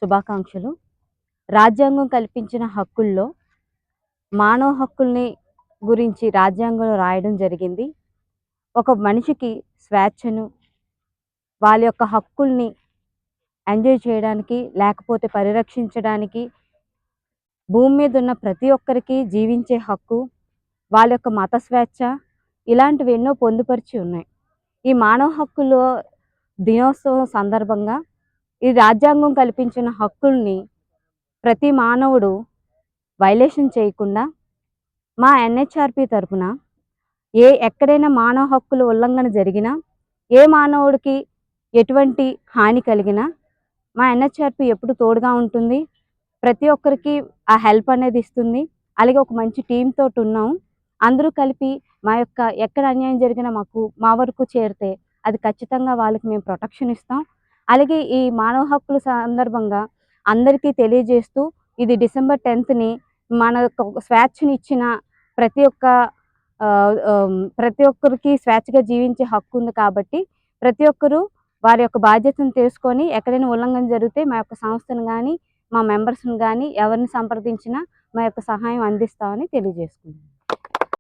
శుభాకాంక్షలు. రాజ్యాంగం కల్పించిన హక్కుల్లో మానవ హక్కుల్ని గురించి రాజ్యాంగంలో రాయడం జరిగింది. ఒక మనిషికి స్వేచ్ఛను, వాళ్ళ యొక్క హక్కుల్ని ఎంజాయ్ చేయడానికి, లేకపోతే పరిరక్షించడానికి, భూమి మీద ఉన్న ప్రతి ఒక్కరికి జీవించే హక్కు, వాళ్ళ యొక్క మత స్వేచ్ఛ ఇలాంటివి ఎన్నో పొందుపరిచి ఉన్నాయి. ఈ మానవ హక్కుల దినోత్సవం సందర్భంగా ఈ రాజ్యాంగం కల్పించిన హక్కుల్ని ప్రతి మానవుడు వైలేషన్ చేయకుండా మా ఎన్‌హెచ్‌ఆర్‌పీ తరపున ఎక్కడైనా మానవ హక్కుల ఉల్లంఘన జరిగినా, ఏ మానవుడికి ఎటువంటి హాని కలిగినా మా ఎన్‌హెచ్‌ఆర్‌పీ ఎప్పుడు తోడుగా ఉంటుంది. ప్రతి ఒక్కరికి ఆ హెల్ప్ అనేది ఇస్తుంది. అలాగే ఒక మంచి టీమ్ తోటున్నాం. అందరూ కలిపి మా యొక్క ఎక్కడ అన్యాయం జరిగినా మా వరకు చేరితే అది ఖచ్చితంగా వాళ్ళకి మేము ప్రొటెక్షన్ ఇస్తాం. అలాగే ఈ మానవ హక్కుల సందర్భంగా అందరికీ తెలియజేస్తూ ఇది డిసెంబర్ 10ని మన యొక్క స్వేచ్ఛనిచ్చిన ప్రతి ఒక్క ప్రతి ఒక్కరికి స్వేచ్ఛగా జీవించే హక్కు ఉంది కాబట్టి ప్రతి ఒక్కరూ వారి యొక్క బాధ్యతను తెలుసుకొని ఎక్కడైనా ఉల్లంఘన జరిగితే మా యొక్క సంస్థను గానీ, మా మెంబర్స్‌ని గానీ ఎవరిని సంప్రదించినా మా యొక్క సహాయం అందిస్తామని తెలియజేసుకుంటున్నాం.